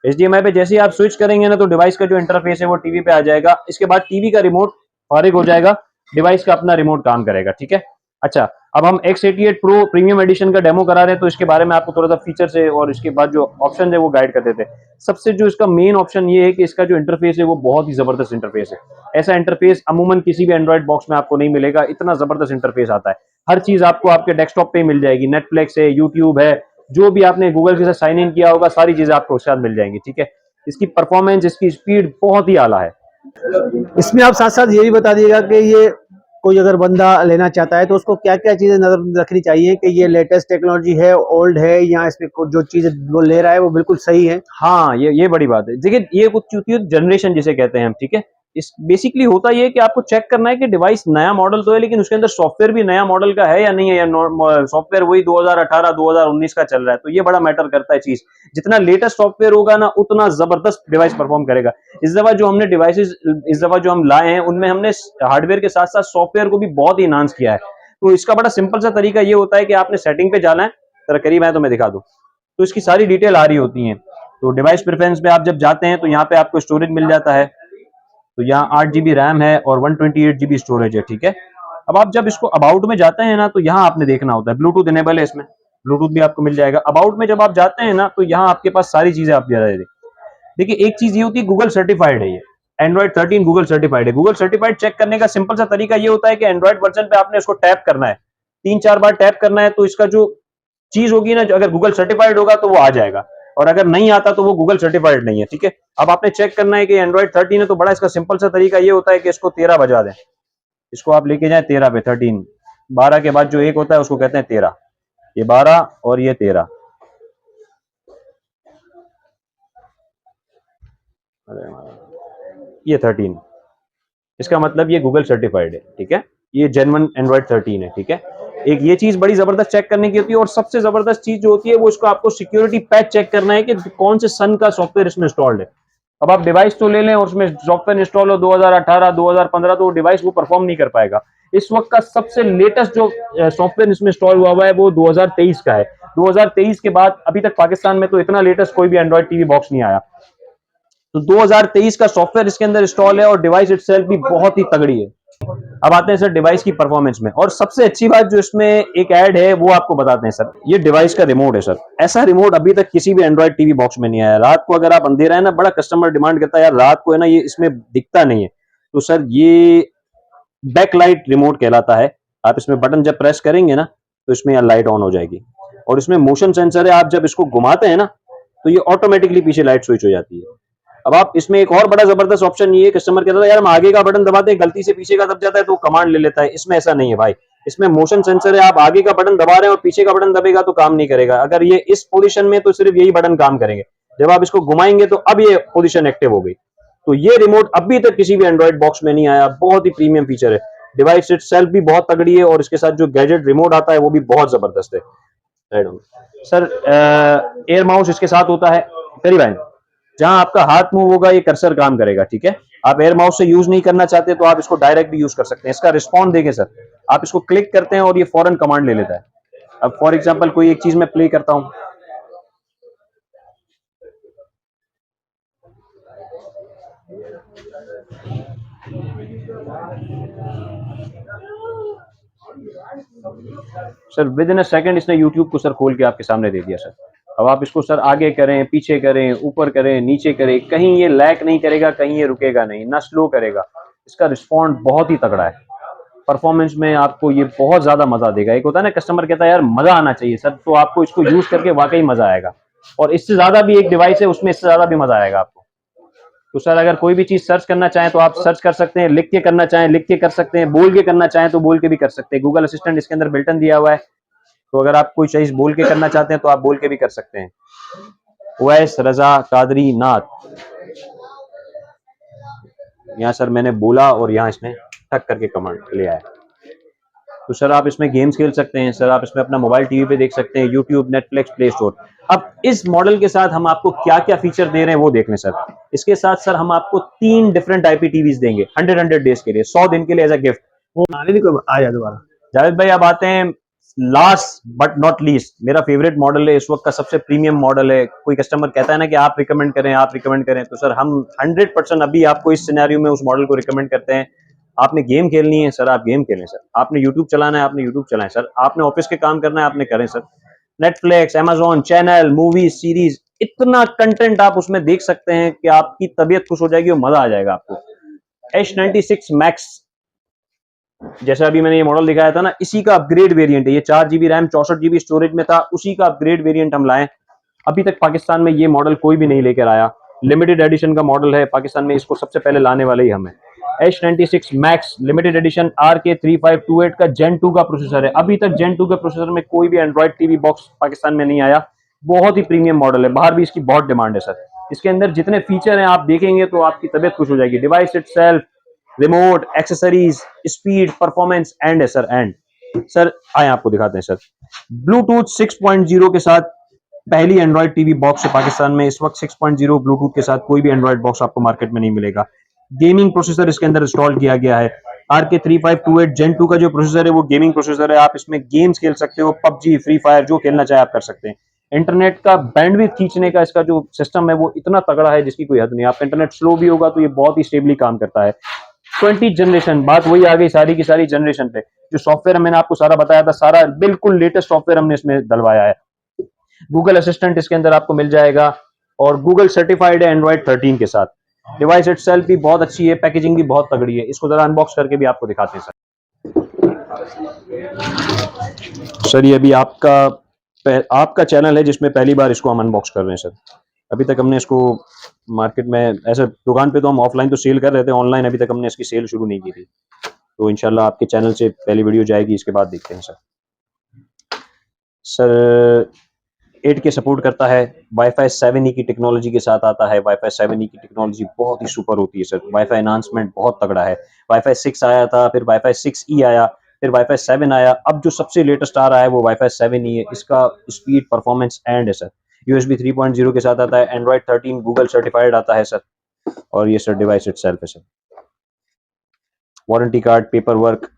HDMI पे जैसे ही आप स्विच करेंगे ना तो डिवाइस का जो इंटरफेस है वो टीवी पे आ जाएगा। इसके बाद टीवी का रिमोट फारिग हो जाएगा, डिवाइस का अपना रिमोट काम करेगा, ठीक है। अच्छा, अब हम X88 Pro प्रीमियम एडिशन का डेमो करा रहे हैं, तो इसके बारे में आपको थोड़ा सा फीचर से और इसके बाद जो ऑप्शन है वो गाइड कर देते हैं। सबसे जो इसका मेन ऑप्शन ये है कि इसका जो इंटरफेस है वो बहुत ही जबरदस्त इंटरफेस है। ऐसा इंटरफेस अमूमन किसी भी एंड्रॉइड बॉक्स में आपको नहीं मिलेगा, इतना जबरदस्त इंटरफेस आता है। हर चीज आपको आपके डेस्कटॉप पे मिल जाएगी, नेटफ्लिक्स है, यूट्यूब है, जो भी आपने गूगल के साथ साइन इन किया होगा सारी चीजें आपको उसके साथ मिल जाएंगी, ठीक है। इसकी परफॉर्मेंस, इसकी स्पीड बहुत ही आला है। इसमें आप साथ साथ ये भी बता दीजिएगा कि ये कोई अगर बंदा लेना चाहता है तो उसको क्या क्या चीजें नजर रखनी चाहिए कि ये लेटेस्ट टेक्नोलॉजी है, ओल्ड है, या इसमें जो चीज वो ले रहा है वो बिल्कुल सही है। हाँ, ये बड़ी बात है। देखिए ये कुछ जनरेशन जिसे कहते हैं हम, ठीक है। इस बेसिकली होता ये है कि आपको चेक करना है कि डिवाइस नया मॉडल तो है, लेकिन उसके अंदर सॉफ्टवेयर भी नया मॉडल का है या नहीं है, या सॉफ्टवेयर वही 2018 2019 का चल रहा है। तो ये बड़ा मैटर करता है चीज। जितना लेटेस्ट सॉफ्टवेयर होगा ना उतना जबरदस्त डिवाइस परफॉर्म करेगा। इस दफा जो हम लाए हैं उनमें हमने हार्डवेयर के साथ साथ सॉफ्टवेयर को भी बहुत ही इनहांस किया है। तो इसका बड़ा सिंपल सा तरीका ये होता है कि आपने सेटिंग पे जाना है, जरा करीब है तो मैं दिखा दूं, तो इसकी सारी डिटेल आ रही होती है। तो डिवाइस प्रेफरेंस पे आप जब जाते हैं तो यहाँ पे आपको स्टोरेज मिल जाता है। तो यहाँ 8 GB रैम है और 128 GB स्टोरेज है, ठीक है। अब आप जब इसको अबाउट में जाते हैं ना तो यहाँ आपने देखना होता है, ब्लूटूथ इनेबल है इसमें, ब्लूटूथ भी आपको मिल जाएगा। अबाउट में जब आप जाते हैं ना तो यहाँ आपके पास सारी चीजें आप देखिए। एक चीज ये होती है, गूगल सर्टिफाइड है ये, एंड्रॉइड 13 गूगल सर्टिफाइड है। गूगल सर्टिफाइड चेक करने का सिंपल सा तरीका ये होता है कि एंड्रॉइड वर्जन पे आपने इसको टैप करना है, 3-4 बार टैप करना है, तो इसका जो चीज होगी ना, जो अगर गूगल सर्टिफाइड होगा तो वो आ जाएगा, और अगर नहीं आता तो वो गूगल सर्टिफाइड नहीं है, ठीक है। अब आपने चेक करना है कि एंड्रॉइड 13 है, तो बड़ा इसका सिंपल सा तरीका ये होता है कि इसको 13 बजा दें, इसको आप लेके जाए 13 पे, 13। 12 के बाद जो एक होता है उसको कहते हैं 13। ये 12 और ये 13। ये 13। इसका मतलब ये गूगल सर्टिफाइड है, ठीक है। ये जेन्युइन एंड्रॉइड 13 है, ठीक है। एक ये चीज बड़ी जबरदस्त चेक करने की होती है, और सबसे जबरदस्त चीज जो होती है वो इसको आपको सिक्योरिटी पैच चेक करना है कि कौन से सन का सॉफ्टवेयर इसमें इंस्टॉल्ड है। अब आप डिवाइस तो ले लें और उसमें सॉफ्टवेयर इंस्टॉल हो 2018 2015, तो वो डिवाइस वो परफॉर्म नहीं कर पाएगा। इस वक्त का सबसे लेटेस्ट जो सॉफ्टवेयर इसमें इंस्टॉल हुआ है वो 2023 का है। 2023 के बाद अभी तक पाकिस्तान में तो इतना लेटेस्ट कोई भी एंड्रॉइड टीवी बॉक्स नहीं आया। तो 2023 का सॉफ्टवेयर इसके अंदर इंस्टॉल है और डिवाइस इटसेल्फ भी बहुत ही तगड़ी है। अब आते हैं सर डिवाइस की परफॉर्मेंस में, और सबसे अच्छी बात जो इसमें एक ऐड है वो आपको बताते हैं सर। ये डिवाइस का रिमोट है सर। ऐसा रिमोट अभी तक किसी भी एंड्रॉइड टीवी बॉक्स में नहीं आया। रात को अगर आप अंधेरा है ना, बड़ा कस्टमर डिमांड करता है यार रात को है ना ये इसमें दिखता नहीं है, तो सर ये बैकलाइट रिमोट कहलाता है। आप इसमें बटन जब प्रेस करेंगे ना तो इसमें यहाँ लाइट ऑन हो जाएगी, और इसमें मोशन सेंसर है। आप जब इसको घुमाते हैं ना तो ये ऑटोमेटिकली पीछे लाइट स्विच हो जाती है। अब आप इसमें एक और बड़ा जबरदस्त ऑप्शन ये, कस्टमर कहता है यार हम आगे का बटन दबाते हैं गलती से पीछे का दब जाता है तो कमांड ले लेता है। इसमें ऐसा नहीं है भाई, इसमें मोशन सेंसर है। आप आगे का बटन दबा रहे हैं और पीछे का बटन दबेगा तो काम नहीं करेगा। अगर ये इस पोजीशन में तो सिर्फ यही बटन काम करेंगे, जब आप इसको घुमाएंगे तो अब ये पोजीशन एक्टिव हो गई। तो ये रिमोट अभी तक किसी भी एंड्रॉइड बॉक्स में नहीं आया। बहुत ही प्रीमियम फीचर है। डिवाइस इटसेल्फ भी बहुत तगड़ी है, और इसके साथ जो गैजेट रिमोट आता है वो भी बहुत जबरदस्त है। सर एयर माउस इसके साथ होता है। करीब आए, जहां आपका हाथ मूव होगा ये कर्सर काम करेगा, ठीक है। आप एयर माउस से यूज नहीं करना चाहते तो आप इसको डायरेक्ट भी यूज कर सकते हैं। इसका रिस्पॉन्स देखें सर, आप इसको क्लिक करते हैं और ये फौरन कमांड ले लेता है। अब फॉर एग्जांपल कोई एक चीज मैं प्ले करता हूं, sir with in a second इसने यूट्यूब को सर खोल के आपके सामने दे दिया सर। अब आप इसको सर आगे करें, पीछे करें, ऊपर करें, नीचे करें, कहीं ये लैग नहीं करेगा, कहीं ये रुकेगा नहीं, ना स्लो करेगा। इसका रिस्पॉन्ड बहुत ही तगड़ा है। परफॉर्मेंस में आपको ये बहुत ज्यादा मजा देगा। एक होता है ना कस्टमर कहता है यार मजा आना चाहिए सर, तो आपको इसको यूज करके वाकई मजा आएगा। और इससे ज्यादा भी एक डिवाइस है उसमें इससे ज्यादा भी मजा आएगा आपको। तो सर अगर कोई भी चीज सर्च करना चाहें तो आप सर्च कर सकते हैं, लिख के करना चाहें लिख के कर सकते हैं, बोल के करना चाहें तो बोल के भी कर सकते हैं। गूगल असिस्टेंट इसके अंदर बिल्टन दिया हुआ है, तो अगर आप कोई चीज बोल के करना चाहते हैं तो आप बोल के भी कर सकते हैं। ओवैस रजा कादरी नाथ, यहाँ सर मैंने बोला और यहाँ इसने टक करके कमांड ले आया। तो सर आप इसमें गेम्स खेल सकते हैं सर, आप इसमें अपना मोबाइल टीवी पे देख सकते हैं, यूट्यूब, नेटफ्लिक्स, प्ले स्टोर। अब इस मॉडल के साथ हम आपको क्या क्या फीचर दे रहे हैं वो देख लें सर। इसके साथ सर हम आपको 3 डिफरेंट IP टीवीज देंगे 100 डेज के लिए, 100 दिन के लिए एज अ गिफ्ट। वो आने नहीं कोई आया दोबारा। जावेद भाई अब आते हैं लास्ट बट नॉट लीस्ट, मेरा फेवरेट मॉडल है इस वक्त का, सबसे प्रीमियम मॉडल है। कोई कस्टमर कहता है ना कि आप रिकमेंड करें आप रिकमेंड करें, तो सर हम 100% अभी आपको इस सिनेरियो में उस मॉडल को रिकमेंड करते हैं। आपने गेम खेलनी है सर आप गेम खेलें सर, आपने यूट्यूब चलाना है आपने यूट्यूब चलाएं सर, आपने ऑफिस के काम करना है आपने करें sir. Netflix, Amazon, channel, movie, series, इतना कंटेंट आप उसमें देख सकते हैं कि आपकी तबीयत खुश हो जाएगी और मजा आ जाएगा आपको। H96 Max, जैसा अभी मैंने ये मॉडल दिखाया था ना, इसी का अपग्रेड वेरिएंट है। ये 4 GB रैम 64 GB स्टोरेज में था, उसी का अपग्रेड वेरिएंट हम लाए। अभी तक पाकिस्तान में ये मॉडल कोई भी नहीं लेकर आया। लिमिटेड एडिशन का मॉडल है, पाकिस्तान में इसको सबसे पहले लाने वाले ही हम हैं। H96 Max limited edition RK3528 का Gen 2 का प्रोसेसर है। अभी तक Gen 2 के प्रोसेसर में कोई भी एंड्रॉइड टीवी बॉक्स पाकिस्तान में नहीं आया। बहुत ही प्रीमियम मॉडल है, बाहर भी इसकी बहुत डिमांड है सर। इसके अंदर जितने फीचर हैं आप देखेंगे तो आपकी तबीयत खुश हो जाएगी। Device itself, remote, accessories, speed, performance and है सर एंड। सर आए आपको दिखाते हैं सर, ब्लूटूथ 6.0 के साथ पहली एंड्रॉइड टीवी बॉक्स है पाकिस्तान में इस वक्त। 6.0 ब्लूटूथ के साथ कोई भी एंड्रॉइड बॉक्स आपको मार्केट में नहीं मिलेगा। गेमिंग प्रोसेसर इसके अंदर इंस्टॉल किया गया है। RK3528 Gen 2 का जो प्रोसेसर है वो गेमिंग प्रोसेसर है। आप इसमें गेम्स खेल सकते हो, पबजी, फ्री फायर, जो खेलना चाहे आप कर सकते हैं। इंटरनेट का बैंडविड्थ खींचने का इसका जो सिस्टम है वो इतना तगड़ा है जिसकी कोई हद नहीं। आपका इंटरनेट स्लो भी होगा तो ये बहुत ही स्टेबली काम करता है। 20 जनरेशन, बात वही आ गई सारी की सारी जनरेशन पे। जो सॉफ्टवेयर मैंने आपको सारा बताया था, सारा बिल्कुल लेटेस्ट सॉफ्टवेयर हमने इसमें डलवाया है। गूगल असिस्टेंट इसके अंदर आपको मिल जाएगा, और गूगल सर्टिफाइड है एंड्रॉइड 13 के साथ। डिवाइस इटसेल्फ भी बहुत अच्छी है, पैकेजिंग भी बहुत तगड़ी है। इसको जरा अनबॉक्स करके भी आपको दिखाते हैं सर। ये अभी आपका चैनल है जिसमें पहली बार इसको हम अनबॉक्स कर रहे हैं सर। अभी तक हमने इसको मार्केट में ऐसे दुकान पे तो हम ऑफलाइन तो सेल कर रहे थे, ऑनलाइन अभी तक हमने इसकी सेल शुरू नहीं की थी। तो इंशाल्लाह आपके चैनल से पहली वीडियो जाएगी, इसके बाद देखते हैं सर। सर 8K सपोर्ट करता है, वाईफाई 7E की टेक्नोलॉजी के साथ आता है। वाईफाई 7E की टेक्नोलॉजी बहुत ही सुपर होती है सर, वाईफाई एनहांसमेंट बहुत तगड़ा है। वाईफाई 6 आया था, फिर वाईफाई 6E आया, फिर वाईफाई 7 आया, अब जो सबसे लेटेस्ट आ रहा है वो वाईफाई 7E है। इसका स्पीड परफॉर्मेंस एंड है सर, USB 3.0 के साथ आता है, एंड्रॉइड 13 गूगल सर्टिफाइड आता है सर, और ये सर डिवाइस इटसेल्फ है sir. Warranty card, paper work,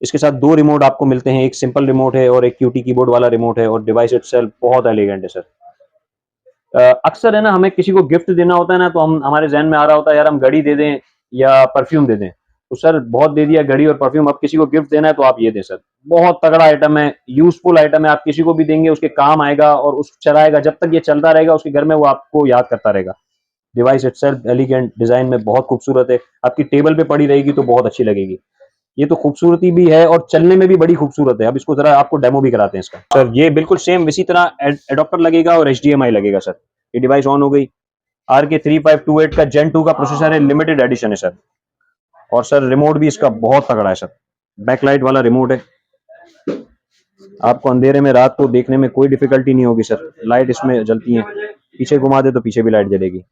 इसके साथ 2 रिमोट आपको मिलते हैं, एक सिंपल रिमोट है और एक QT कीबोर्ड वाला रिमोट है, और डिवाइस इटसेल्फ बहुत एलिगेंट है सर। अक्सर है ना, हमें किसी को गिफ्ट देना होता है ना, तो हमारे जहन में आ रहा होता है यार हम घड़ी दे दें या परफ्यूम दे दें, तो सर बहुत दे दिया घड़ी और परफ्यूम, अब किसी को गिफ्ट देना है तो आप ये दें सर, बहुत तगड़ा आइटम है, यूजफुल आइटम है, आप किसी को भी देंगे उसके काम आएगा और उस चलाएगा, जब तक ये चलता रहेगा उसके घर में वो आपको याद करता रहेगा। डिवाइस इटसेल्फ एलिगेंट, डिजाइन में बहुत खूबसूरत है, आपकी टेबल पे पड़ी रहेगी तो बहुत अच्छी लगेगी। ये तो खूबसूरती भी है और चलने में भी बड़ी खूबसूरत है। अब इसको जरा आपको डेमो भी कराते हैं इसका। सर ये बिल्कुल सेम इसी तरह एडॉप्टर लगेगा और HDMI लगेगा सर। ये डिवाइस ऑन हो गई। RK3528 का Gen 2 का प्रोसेसर है, लिमिटेड एडिशन है सर। और सर रिमोट भी इसका बहुत तगड़ा है सर, बैकलाइट वाला रिमोट है, आपको अंधेरे में रात को देखने में कोई डिफिकल्टी नहीं होगी सर, लाइट इसमें जलती है, पीछे घुमा दे तो पीछे भी लाइट जलेगी।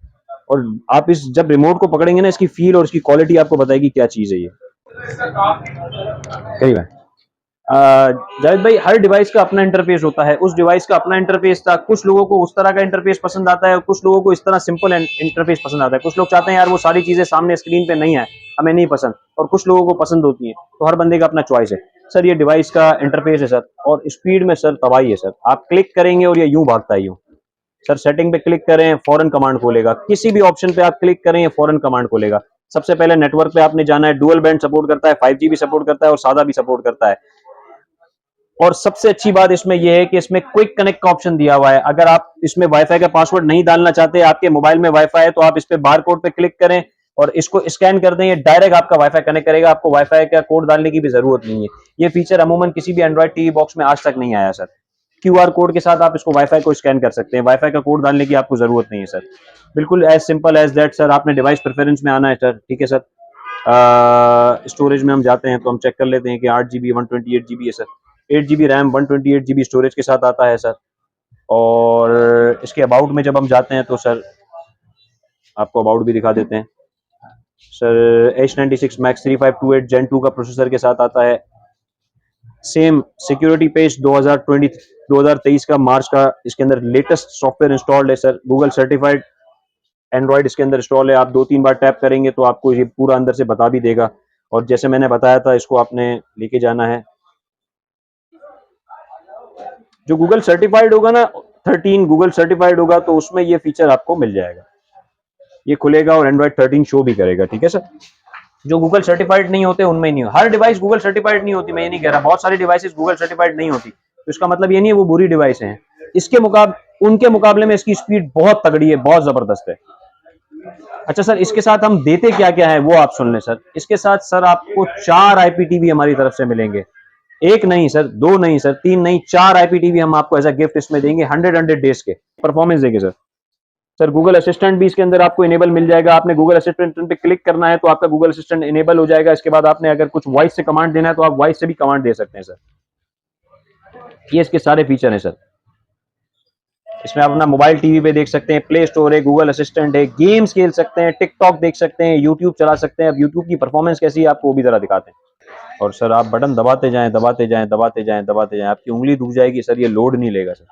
और आप इस जब रिमोट को पकड़ेंगे ना, इसकी फील और इसकी क्वालिटी आपको बताएगी क्या चीज है ये। कई बार जावेद भाई, हर डिवाइस का अपना इंटरफेस होता है, उस डिवाइस का अपना इंटरफेस था, कुछ लोगों को उस तरह का इंटरफेस पसंद आता है और कुछ लोगों को इस तरह सिंपल इंटरफेस पसंद आता है। कुछ लोग चाहते हैं यार वो सारी चीजें सामने स्क्रीन पे नहीं है, हमें नहीं पसंद, और कुछ लोगों को पसंद होती है, तो हर बंदे का अपना चॉइस है सर। ये डिवाइस का इंटरफेस है सर, और स्पीड में सर तबाही है सर, आप क्लिक करेंगे और ये यूं भागता है यूं सर। सेटिंग पे क्लिक करें, फौरन कमांड खोलेगा, किसी भी ऑप्शन पे आप क्लिक करें फौरन कमांड खोलेगा। सबसे पहले नेटवर्क पे आपने जाना है, डुअल बैंड सपोर्ट करता है, 5G भी सपोर्ट करता है और सादा भी सपोर्ट करता है। और सबसे अच्छी बात इसमें यह है कि इसमें क्विक कनेक्ट का ऑप्शन दिया हुआ है। अगर आप इसमें वाईफाई का पासवर्ड नहीं डालना चाहते, आपके मोबाइल में वाईफाई है, तो आप इस पे बार कोड पे क्लिक करें और इसको स्कैन कर दें, ये डायरेक्ट आपका वाईफाई कनेक्ट करेगा, आपको वाईफाई का कोड डालने की भी जरूरत नहीं है। ये फीचर अमूमन किसी भी एंड्रॉइड टीवी बॉक्स में आज तक नहीं आया सर। QR कोड के साथ आप इसको वाईफाई को स्कैन कर सकते हैं, वाईफाई का कोड डालने की आपको जरूरत नहीं है सर। बिल्कुल as simple as that sir. आपने डिवाइस प्रेफरेंस में आना है सर, ठीक है सर। स्टोरेज में हम जाते हैं तो हम चेक कर लेते हैं कि 8GB 128GB है sir, 8GB RAM 128GB storage के साथ आता है सर। और इसके अबाउट में जब हम जाते हैं तो सर आपको अबाउट भी दिखा देते हैं सर। H96 Max 3528 Gen 2 का प्रोसेसर के साथ आता है। सेम सिक्योरिटी पेज 2023 का मार्च का इसके अंदर लेटेस्ट सॉफ्टवेयर इंस्टॉल्ड है सर, गूगल सर्टिफाइड एंड्रॉइड इसके अंदर इंस्टॉल है। आप 2-3 बार टैप करेंगे तो आपको ये पूरा अंदर से बता भी देगा। और जैसे मैंने बताया था, इसको आपने लेके जाना है, जो गूगल सर्टिफाइड होगा ना, 13 गूगल सर्टिफाइड होगा तो उसमें ये फीचर आपको मिल जाएगा। ये खुलेगा और एंड्रॉइड 13 शो भी करेगा, ठीक है सर। जो गूगल सर्टिफाइड नहीं होते उनमें ही नहीं हो, हर डिवाइस गूगल सर्टिफाइड नहीं होती, मैं ये नहीं कह रहा, बहुत सारी डिवाइसेस गूगल सर्टिफाइड नहीं होती, तो इसका मतलब ये नहीं है वो बुरी डिवाइस हैं। इसके उनके मुकाबले में इसकी स्पीड बहुत तगड़ी है, बहुत जबरदस्त है। अच्छा सर, इसके साथ हम देते क्या क्या है वो आप सुन लें सर। इसके साथ सर आपको 4 IPTV हमारी तरफ से मिलेंगे, एक नहीं सर, 2 नहीं सर, 3 नहीं, 4 IPTV हम आपको एज अ गिफ्ट इसमें देंगे, 100 डेज के परफॉर्मेंस देंगे सर। सर गूगल असिस्टेंट भी इसके अंदर आपको इनेबल मिल जाएगा। आपने गूगल असिस्टेंट पे क्लिक करना है तो आपका गूगल असिस्टेंट इनेबल हो जाएगा। इसके बाद आपने अगर कुछ वॉइस से कमांड देना है तो आप वॉइस से भी कमांड दे सकते हैं सर। ये इसके सारे फीचर हैं सर। इसमें आप अपना मोबाइल टीवी पे देख सकते हैं, प्ले स्टोर है, गूगल असिस्टेंट है, गेम्स खेल सकते हैं, टिकटॉक देख सकते हैं, यूट्यूब चला सकते हैं। अब यूट्यूब की परफॉर्मेंस कैसी है आपको वो भी जरा दिखाते हैं। और सर आप बटन दबाते जाएं, दबाते जाएं, दबाते जाएं, दबाते जाएं, आपकी उंगली दुख जाएगी सर, ये लोड नहीं लेगा सर।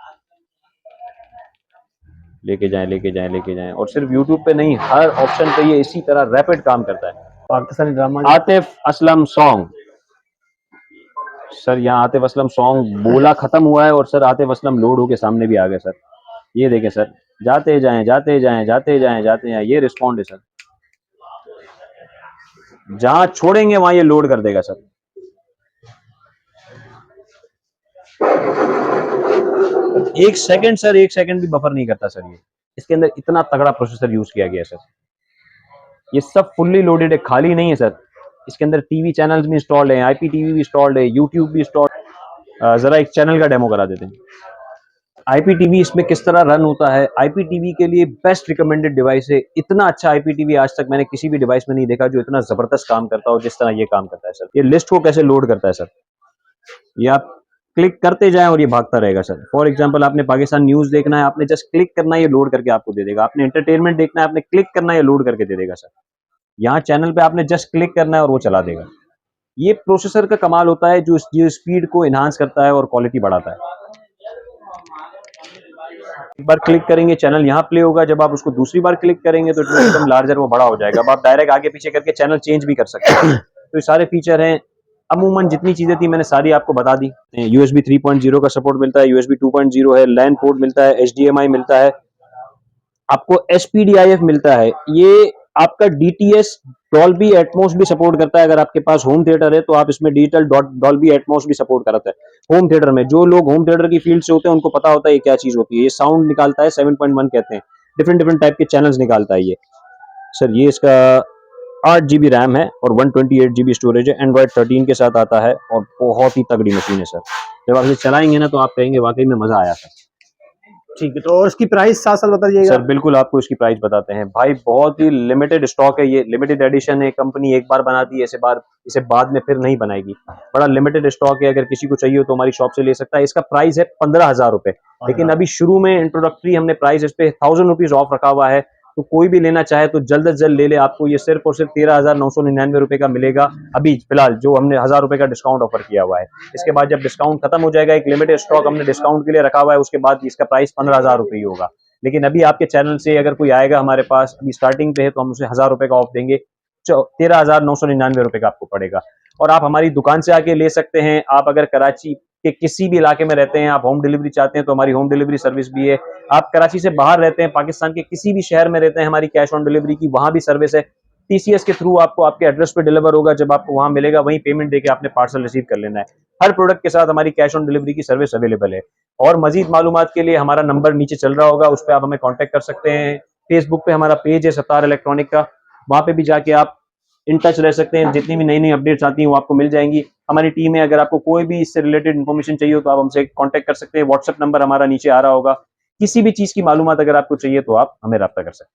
लेके जाएं, लेके जाएं, लेके जाएं। और सिर्फ यूट्यूब पे नहीं, हर ऑप्शन पे ये इसी तरह रैपिड काम करता है। Pakistani drama Atif Aslam song sir, यहाँ आतिफ असलम सॉन्ग बोला खत्म हुआ है और सर आतिफ असलम लोड होके सामने भी आ गए सर। ये देखें सर, जाते जाएं, जाते जाएं, जाते जाएं, जाते जाएं, ये रिस्पॉन्ड है सर। जहां छोड़ेंगे वहां ये लोड कर देगा सर। एक सेकंड सर, एक सेकंड भी बफर नहीं करता सर। ये इसके अंदर इतना तगड़ा प्रोसेसर यूज किया गया है सर। ये सब फुल्ली लोडेड है, खाली नहीं है सर। इसके अंदर टीवी चैनल्स भी इंस्टॉल्ड है, IPTV भी इंस्टॉल्ड है, यूट्यूब भी इंस्टॉल्ड। जरा एक चैनल का डेमो करा देते हैं। IPTV इसमें किस तरह रन होता है, IPTV के लिए बेस्ट रिकमेंडेड डिवाइस है। इतना अच्छा IPTV आज तक मैंने किसी भी डिवाइस में नहीं देखा जो इतना जबरदस्त काम करता हो जिस तरह ये काम करता है सर। ये लिस्ट को कैसे लोड करता है सर, ये आप क्लिक करते जाएं और ये भागता रहेगा सर। फॉर एग्जांपल आपने पाकिस्तान न्यूज़ देखना है, आपने जस्ट क्लिक करना है, ये लोड करके आपको दे देगा। आपने एंटरटेनमेंट देखना है, आपने क्लिक करना है, ये लोड करके दे देगा सर। यहाँ चैनल पे आपने जस्ट क्लिक करना है और वो चला देगा। ये प्रोसेसर का कमाल होता है जो स्पीड को इन्हांस करता है और क्वालिटी बढ़ाता है। एक बार क्लिक करेंगे चैनल यहाँ प्ले होगा, जब आप उसको दूसरी बार क्लिक करेंगे तो एकदम लार्जर वो बड़ा हो जाएगा। अब आप डायरेक्ट आगे पीछे करके चैनल चेंज भी कर सकते हैं। तो ये सारे फीचर हैं। अमूमन जितनी चीजें थी मैंने सारी आपको बता दी। USB 3.0 का सपोर्ट मिलता है, USB 2.0 है, लैन पोर्ट मिलता है, HDMI मिलता है, आपको SPDIF मिलता है। ये आपका DTS डॉल्बी एटमॉस भी सपोर्ट करता है। अगर आपके पास होम थिएटर है तो आप इसमें डिजिटल डॉल्बी एटमॉस भी सपोर्ट कराता है। होम थिएटर में जो लोग होम थिएटर की फील्ड से होते हैं उनको पता होता है ये क्या चीज होती है। ये साउंड निकालता है, 7.1 कहते हैं, डिफरेंट डिफरेंट टाइप के चैनल्स निकालता है ये सर। ये इसका 8 GB रैम है और 128 GB स्टोरेज है। एंड्रॉइड 13 के साथ आता है और बहुत ही तगड़ी मशीन है सर। जब आप इसे चलाएंगे ना तो आप कहेंगे वाकई में मजा आया सर। ठीक है, तो और इसकी प्राइस साथ साथ बताइएगा सर। बिल्कुल आपको इसकी प्राइस बताते हैं भाई, बहुत ही लिमिटेड स्टॉक है, ये लिमिटेड एडिशन है। कंपनी एक बार बनाती है, इसे बाद में फिर नहीं बनाएगी। बड़ा लिमिटेड स्टॉक है, अगर किसी को चाहिए हो तो हमारी शॉप से ले सकता है। इसका प्राइस है 15,000 रुपए, लेकिन अभी शुरू में इंट्रोडक्टरी हमने प्राइस इस पे 1000 रुपीज ऑफ रखा हुआ है। तो कोई भी लेना चाहे तो जल्द से जल्द ले ले। आपको ये सिर्फ और सिर्फ 13,999 रुपए का मिलेगा अभी फिलहाल, जो हमने 1000 रुपए का डिस्काउंट ऑफर किया हुआ है। इसके बाद जब डिस्काउंट खत्म हो जाएगा, एक लिमिटेड स्टॉक हमने डिस्काउंट के लिए रखा हुआ है, उसके बाद इसका प्राइस 15,000 रुपए ही होगा। लेकिन अभी आपके चैनल से अगर कोई आएगा हमारे पास, अभी स्टार्टिंग पे है, तो हम उसे 1000 रुपए का ऑफ देंगे। 13,999 रुपए का आपको पड़ेगा। और आप हमारी दुकान से आके ले सकते हैं। आप अगर कराची के किसी भी इलाके में रहते हैं, आप होम डिलीवरी चाहते हैं तो हमारी होम डिलीवरी सर्विस भी है। आप कराची से बाहर रहते हैं, पाकिस्तान के किसी भी शहर में रहते हैं, हमारी कैश ऑन डिलीवरी की वहां भी सर्विस है। TCS के थ्रू आपको आपके एड्रेस पे डिलीवर होगा, जब आपको वहां मिलेगा वहीं पेमेंट देके आपने पार्सल रिसीव कर लेना है। हर प्रोडक्ट के साथ हमारी कैश ऑन डिलीवरी की सर्विस अवेलेबल है। और मजीद मालूमात के लिए हमारा नंबर नीचे चल रहा होगा, उस पर आप हमें कॉन्टेक्ट कर सकते हैं। फेसबुक पे हमारा पेज है सत्तार इलेक्ट्रॉनिक का, वहां पे भी जाके आप इन टच रह सकते हैं। जितनी भी नई नई अपडेट्स आती हैं वो आपको मिल जाएंगी। हमारी टीम है, अगर आपको कोई भी इससे रिलेटेड इन्फॉर्मेशन चाहिए हो तो आप हमसे कांटेक्ट कर सकते हैं। व्हाट्सएप नंबर हमारा नीचे आ रहा होगा। किसी भी चीज की मालूमात अगर आपको चाहिए तो आप हमें रब्ता कर सकते हैं।